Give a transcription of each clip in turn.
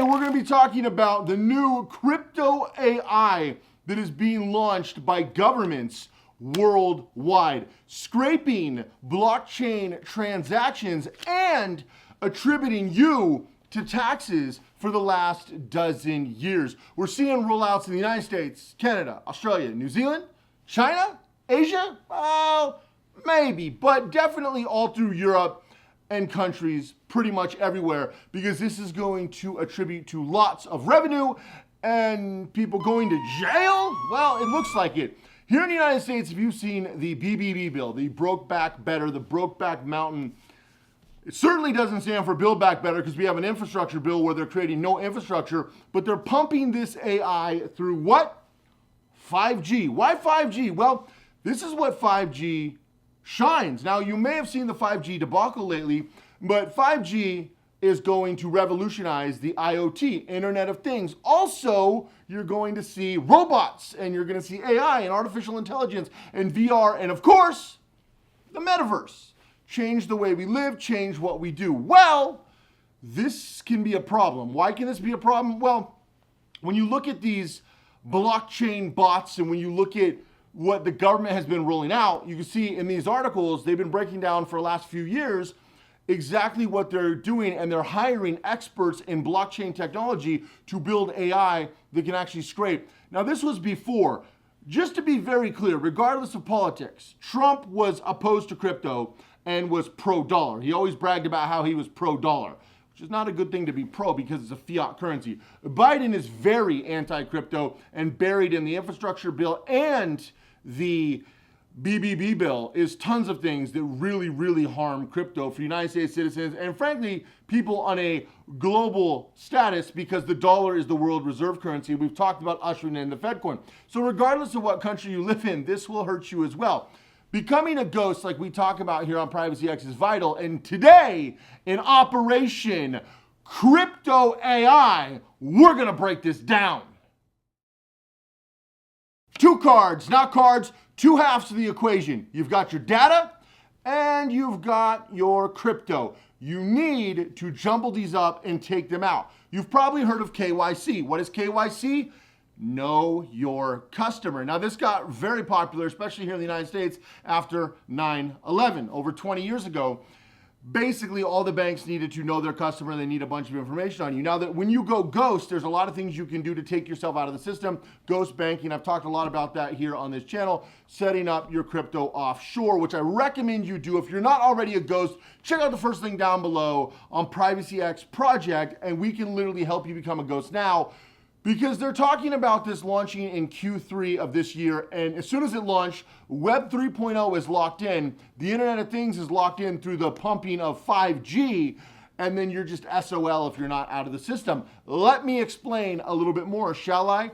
we're going to be talking about the new crypto AI that is being launched by governments worldwide, scraping blockchain transactions and attributing you to taxes for the last dozen years. We're seeing rollouts in the United States, Canada, Australia, New Zealand, China, Asia, well, maybe, but definitely all through Europe and countries pretty much everywhere, because this is going to attribute to lots of revenue and people going to jail. Well, it looks like it. Here in the United States, have you seen the BBB bill, the Broke Back Better, the Brokeback Mountain? It certainly doesn't stand for Build Back Better, because we have an infrastructure bill where they're creating no infrastructure, but they're pumping this AI through what? 5G. Why 5G? Well, this is what 5G shines. Now, you may have seen the 5G debacle lately, but 5G is going to revolutionize the IoT, Internet of Things. Also, you're going to see robots, and you're going to see AI and artificial intelligence and VR, and of course, the metaverse. Change the way we live, change what we do. Well, this can be a problem. Why can this be a problem? Well, when you look at these blockchain bots and when you look at what the government has been rolling out, you can see in these articles, they've been breaking down for the last few years exactly what they're doing, and they're hiring experts in blockchain technology to build AI that can actually scrape. Now, this was before. Just to be very clear, regardless of politics, Trump was opposed to crypto and was pro-dollar. He always bragged about how he was pro-dollar, which is not a good thing to be pro because it's a fiat currency. Biden is very anti-crypto and buried in the infrastructure bill and the BBB bill is tons of things that really, really harm crypto for United States citizens and frankly, people on a global status, because the dollar is the world reserve currency. We've talked about ushering in the Fed coin. So regardless of what country you live in, this will hurt you as well. Becoming a ghost, like we talk about here on Privacy X, is vital. And today, in Operation Crypto AI, we're going to break this down. Two cards, not cards, two halves to the equation. You've got your data and you've got your crypto. You need to jumble these up and take them out. You've probably heard of KYC. What is KYC? Know your customer. Now, this got very popular, especially here in the United States after 9/11, over 20 years ago. Basically, all the banks needed to know their customer. They need a bunch of information on you. Now, that when you go ghost, there's a lot of things you can do to take yourself out of the system. Ghost banking, I've talked a lot about that here on this channel. Setting up your crypto offshore, which I recommend you do. If you're not already a ghost, check out the first link down below on Privacy X Project, and we can literally help you become a ghost now, because they're talking about this launching in Q3 of this year. And as soon as it launched, Web 3.0 is locked in. The Internet of Things is locked in through the pumping of 5G. And then you're just SOL if you're not out of the system. Let me explain a little bit more, shall I?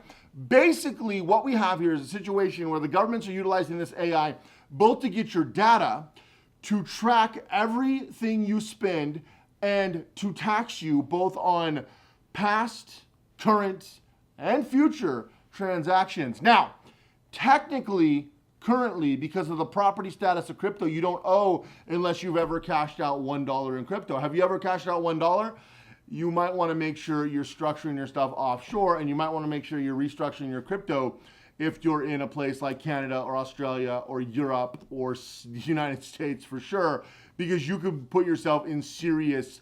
Basically, what we have here is a situation where the governments are utilizing this AI both to get your data, to track everything you spend, and to tax you both on past, current, and future transactions. Now, technically, currently, because of the property status of crypto, you don't owe unless you've ever cashed out $1 in crypto. Have you ever cashed out $1? You might want to make sure you're structuring your stuff offshore, and you might want to make sure you're restructuring your crypto if you're in a place like Canada or Australia or Europe or the United States for sure, because you could put yourself in serious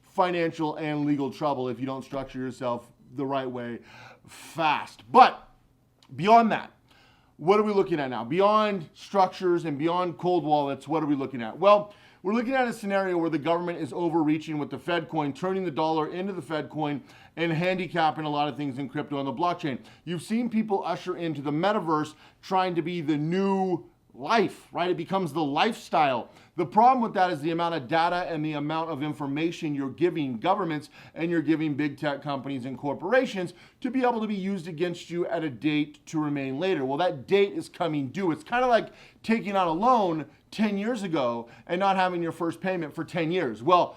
financial and legal trouble if you don't structure yourself the right way fast. But beyond that, what are we looking at now? Beyond structures and beyond cold wallets, what are we looking at? Well, we're looking at a scenario where the government is overreaching with the Fed coin, turning the dollar into the Fed coin and handicapping a lot of things in crypto and the blockchain. You've seen people usher into the metaverse trying to be the new life, right? It becomes the lifestyle. The problem with that is the amount of data and the amount of information you're giving governments and you're giving big tech companies and corporations to be able to be used against you at a date to remain later. Well, that date is coming due. It's kind of like taking out a loan 10 years ago and not having your first payment for 10 years. Well,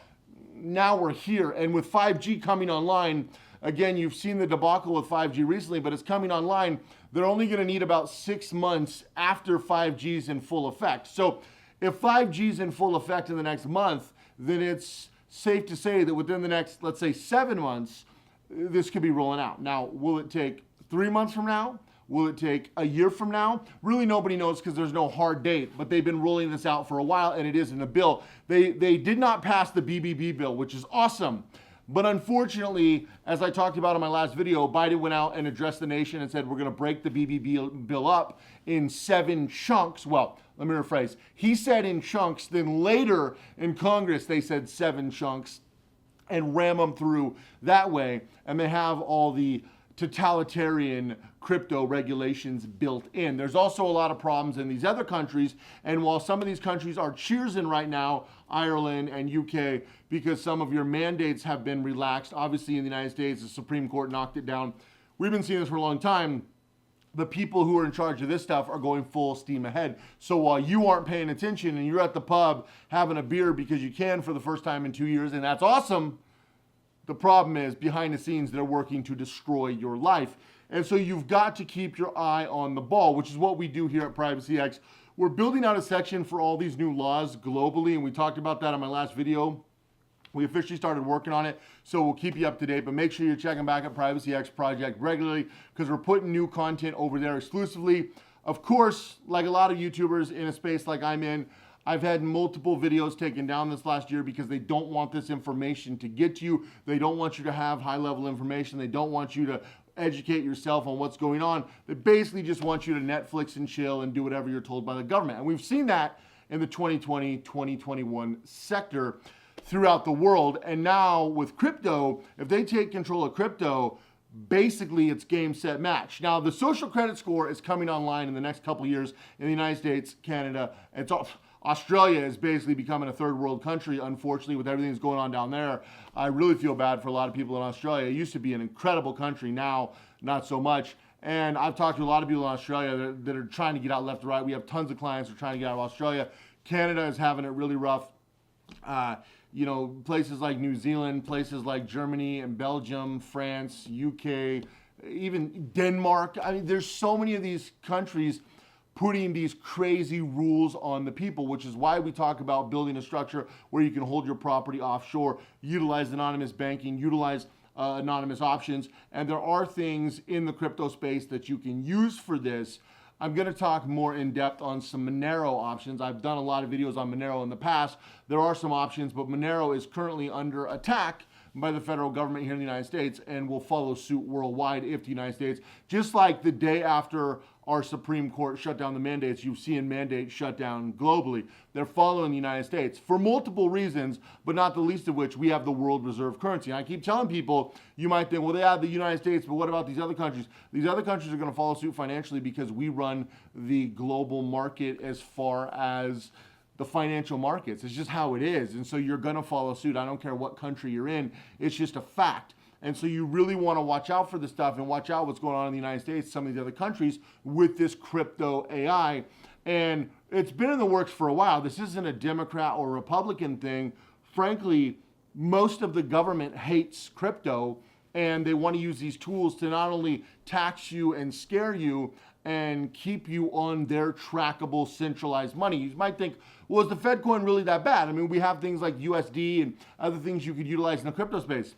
now we're here. And with 5G coming online, again, you've seen the debacle with 5G recently, but it's coming online. They're only going to need about 6 months after 5G's in full effect. So if 5G's in full effect in the next month, then it's safe to say that within the next, let's say, 7 months, this could be rolling out. Now, will it take 3 months from now? Will it take a year from now? Really, nobody knows because there's no hard date, but they've been rolling this out for a while, and it is in a bill. They did not pass the BBB bill, which is awesome. But unfortunately, as I talked about in my last video, Biden went out and addressed the nation and said, we're going to break the BBB bill up in 7 chunks. Well, let me rephrase. He said in chunks, then later in Congress, they said 7 chunks and ram them through that way. And they have all the totalitarian crypto regulations built in. There's also a lot of problems in these other countries, and while some of these countries are cheersing right now, Ireland and UK, because some of your mandates have been relaxed. Obviously in the United States, the Supreme Court knocked it down. We've been seeing this for a long time. The people who are in charge of this stuff are going full steam ahead. So while you aren't paying attention and you're at the pub having a beer because you can for the first time in 2 years, and that's awesome, the problem is, behind the scenes, they're working to destroy your life. And so you've got to keep your eye on the ball, which is what we do here at PrivacyX. We're building out a section for all these new laws globally, and we talked about that in my last video. We officially started working on it, so we'll keep you up to date, but make sure you're checking back at PrivacyX Project regularly because we're putting new content over there exclusively. Of course, like a lot of YouTubers in a space like I'm in, I've had multiple videos taken down this last year because they don't want this information to get to you. They don't want you to have high-level information. They don't want you to educate yourself on what's going on. They basically just want you to Netflix and chill and do whatever you're told by the government. And we've seen that in the 2020, 2021 sector throughout the world. And now with crypto, if they take control of crypto, basically it's game, set, match. Now, the social credit score is coming online in the next couple of years in the United States, Canada. Australia is basically becoming a third world country, unfortunately, with everything that's going on down there. I really feel bad for a lot of people in Australia. It used to be an incredible country, now not so much. And I've talked to a lot of people in Australia that are trying to get out left to right. We have tons of clients who are trying to get out of Australia. Canada is having it really rough. You know, places like New Zealand, places like Germany and Belgium, France, UK, even Denmark. I mean, there's so many of these countries putting these crazy rules on the people, which is why we talk about building a structure where you can hold your property offshore, utilize anonymous banking, utilize anonymous options. And there are things in the crypto space that you can use for this. I'm going to talk more in depth on some Monero options. I've done a lot of videos on Monero in the past. There are some options, but Monero is currently under attack by the federal government here in the United States and will follow suit worldwide if the United States, just like the day after our Supreme Court shut down the mandates, you've seen mandates shut down globally. They're following the United States for multiple reasons, but not the least of which we have the world reserve currency. And I keep telling people, you might think, well, they have the United States, but what about these other countries? These other countries are going to follow suit financially because we run the global market as far as the financial markets. It's just how it is. And so you're going to follow suit. I don't care what country you're in. It's just a fact. And so you really want to watch out for this stuff and watch out what's going on in the United States, some of the other countries with this crypto AI. And it's been in the works for a while. This isn't a Democrat or Republican thing. Frankly, most of the government hates crypto, and they want to use these tools to not only tax you and scare you and keep you on their trackable centralized money. You might think, well, is the Fed coin really that bad? I mean, we have things like USD and other things you could utilize in the crypto space.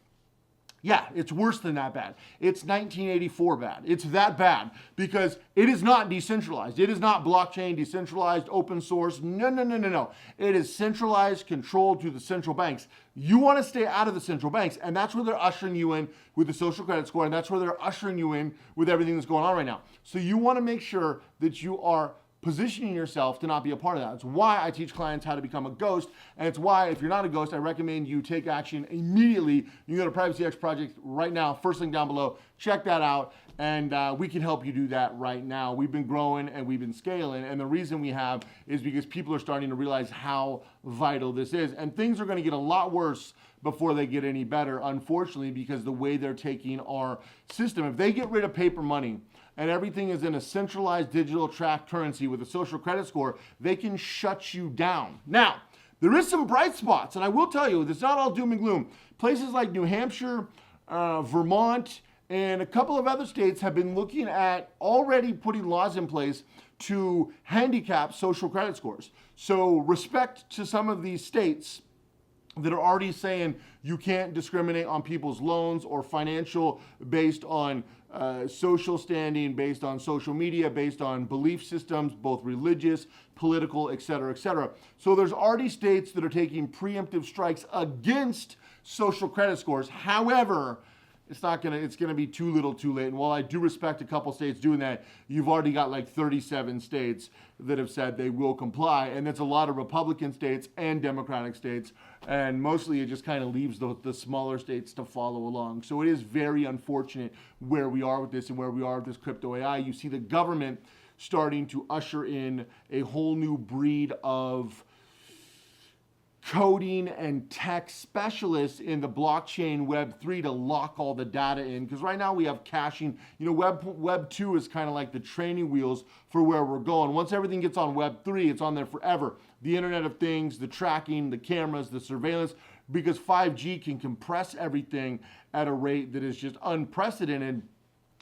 Yeah, it's worse than that bad. It's 1984 bad. It's that bad because it is not decentralized. It is not blockchain, decentralized, open source. No. It is centralized, controlled through the central banks. You want to stay out of the central banks, and that's where they're ushering you in with the social credit score, and that's where they're ushering you in with everything that's going on right now. So you want to make sure that you are positioning yourself to not be a part of that. It's why I teach clients how to become a ghost, and it's why, if you're not a ghost, I recommend you take action immediately. You can go to PrivacyX Project right now, first link down below. Check that out, and we can help you do that right now. We've been growing and we've been scaling, and the reason we have is because people are starting to realize how vital this is, and things are going to get a lot worse before they get any better, unfortunately, because the way they're taking our system. If they get rid of paper money, and everything is in a centralized digital tracked currency with a social credit score, they can shut you down. Now, there is some bright spots, and I will tell you, it's not all doom and gloom. Places like New Hampshire, Vermont, and a couple of other states have been looking at already putting laws in place to handicap social credit scores. So respect to some of these states that are already saying you can't discriminate on people's loans or financial based on social standing, based on social media, based on belief systems, both religious, political, et cetera, et cetera. So there's already states that are taking preemptive strikes against social credit scores. However, it's gonna be too little too late. And while I do respect a couple states doing that, you've already got like 37 states that have said they will comply. And that's a lot of Republican states and Democratic states. And mostly it just kind of leaves the smaller states to follow along. So it is very unfortunate where we are with this and where we are with this crypto AI. You see the government starting to usher in a whole new breed of coding and tech specialists in the blockchain Web3 to lock all the data in. Because right now we have caching. You know, Web 2 is kind of like the training wheels for where we're going. Once everything gets on Web 3, it's on there forever. The Internet of Things, the tracking, the cameras, the surveillance, because 5G can compress everything at a rate that is just unprecedented.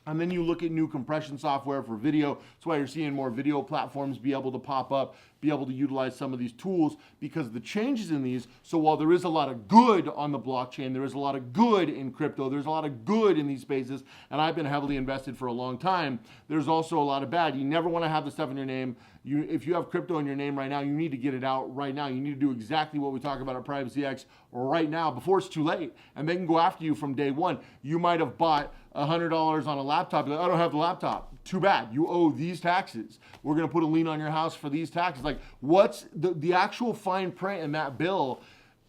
And then you look at new compression software for video. That's why you're seeing more video platforms be able to pop up, be able to utilize some of these tools because of the changes in these. So while there is a lot of good on the blockchain, there is a lot of good in crypto, there's a lot of good in these spaces, and I've been heavily invested for a long time, there's also a lot of bad. You never want to have the stuff in your name. If you have crypto in your name right now, you need to get it out right now. You need to do exactly what we talk about at Privacy X right now before it's too late. And they can go after you from day one. You might have bought $100 on a laptop. You're like, I don't have the laptop. Too bad. You owe these taxes. We're going to put a lien on your house for these taxes. Like, what's the actual fine print in that bill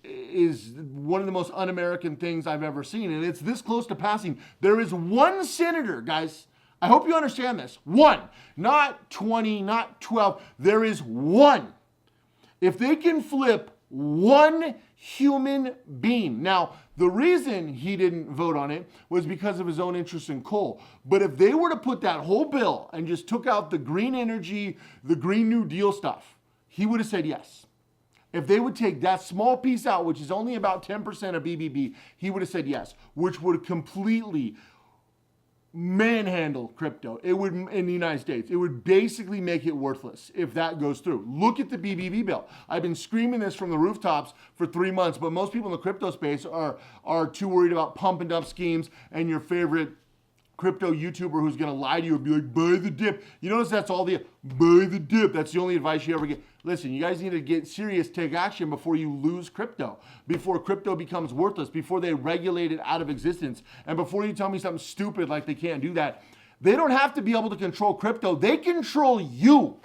is one of the most un-American things I've ever seen. And it's this close to passing. There is one senator, guys. I hope you understand this. One, not 20, not 12. There is one. If they can flip one human being. Now, the reason he didn't vote on it was because of his own interest in coal. But if they were to put that whole bill and just took out the green energy, the Green New Deal stuff, he would have said yes. If they would take that small piece out, which is only about 10% of BBB, he would have said yes, which would completely manhandle crypto. It would, in the United States, it would basically make it worthless if that goes through. Look at the BBB bill. I've been screaming this from the rooftops for 3 months, but most people in the crypto space are too worried about pumping up schemes and your favorite crypto YouTuber who's going to lie to you and be like, buy the dip. You notice that's all the, buy the dip. That's the only advice you ever get. Listen, you guys need to get serious, take action before you lose crypto, before crypto becomes worthless, before they regulate it out of existence, and before you tell me something stupid like they can't do that. They don't have to be able to control crypto. They control you.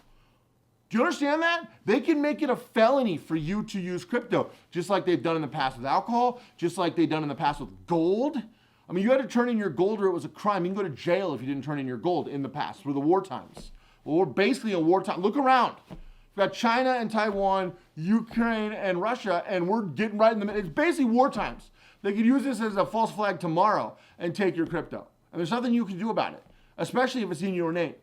Do you understand that? They can make it a felony for you to use crypto, just like they've done in the past with alcohol, just like they've done in the past with gold. I mean, you had to turn in your gold or it was a crime. You can go to jail if you didn't turn in your gold in the past, for the war times. Well, we're basically a wartime. Look around. We've got China and Taiwan, Ukraine and Russia, and we're getting right in the middle. It's basically war times. They could use this as a false flag tomorrow and take your crypto. And there's nothing you can do about it, especially if it's in your name.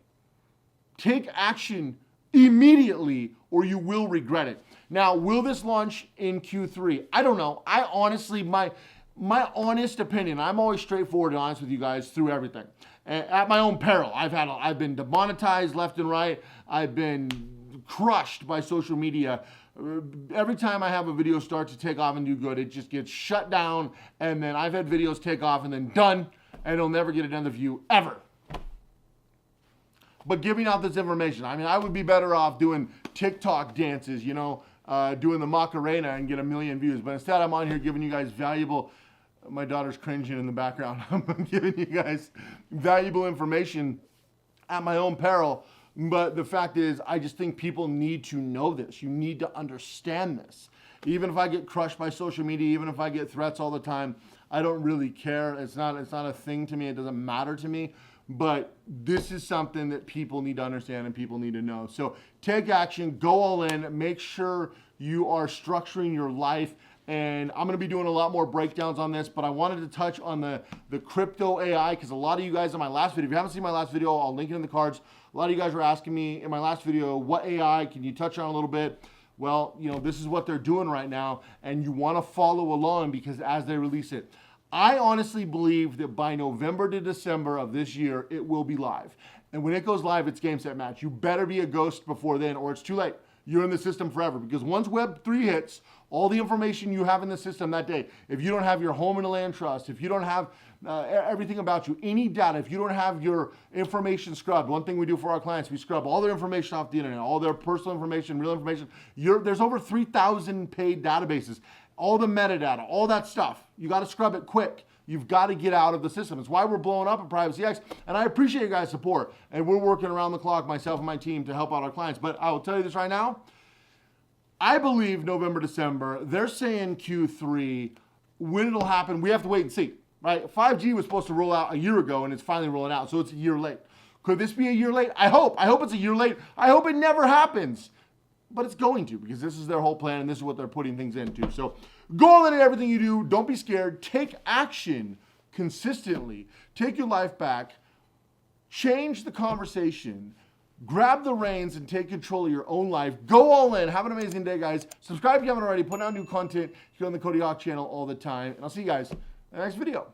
Take action immediately or you will regret it. Now, will this launch in Q3? I don't know. I honestly, my honest opinion, I'm always straightforward and honest with you guys through everything. At my own peril. I've been demonetized left and right. I've been crushed by social media. Every time I have a video start to take off and do good, it just gets shut down. And then I've had videos take off and then done, and it'll never get another view ever. But giving out this information, I mean, I would be better off doing TikTok dances, doing the Macarena and get 1 million views. But instead, I'm on here giving you guys valuable, my daughter's cringing in the background. I'm giving you guys valuable information at my own peril. But the fact is, I just think people need to know this. You need to understand this. Even if I get crushed by social media, even if I get threats all the time, I don't really care. It's not a thing to me. It doesn't matter to me. But this is something that people need to understand and people need to know. So take action, go all in, make sure you are structuring your life. And I'm going to be doing a lot more breakdowns on this, but I wanted to touch on the crypto AI because a lot of you guys in my last video, if you haven't seen my last video, I'll link it in the cards. A lot of you guys were asking me in my last video, what AI, can you touch on a little bit? Well, this is what they're doing right now, and you want to follow along because as they release it, I honestly believe that by November to December of this year, it will be live. And when it goes live, it's game, set, match. You better be a ghost before then or it's too late. you're in the system forever. Because once Web3 hits, all the information you have in the system that day, if you don't have your home in a land trust, if you don't have everything about you, any data, if you don't have your information scrubbed, one thing we do for our clients, we scrub all their information off the internet, all their personal information, real information. There's over 3,000 paid databases, all the metadata, all that stuff. You got to scrub it quick. You've got to get out of the system. It's why we're blowing up at PrivacyX, and I appreciate you guys' support. And we're working around the clock, myself and my team, to help out our clients. But I will tell you this right now. I believe November, December, they're saying Q3. When it'll happen, we have to wait and see, right? 5G was supposed to roll out a year ago, and it's finally rolling out, so it's a year late. Could this be a year late? I hope. I hope it's a year late. I hope it never happens. But it's going to, because this is their whole plan, and this is what they're putting things into. So go all in everything you do. Don't be scared. Take action consistently. Take your life back. Change the conversation. Grab the reins and take control of your own life. Go all in. Have an amazing day, guys. Subscribe if you haven't already. Put out new content here on the Cody Hawk channel all the time. And I'll see you guys in the next video.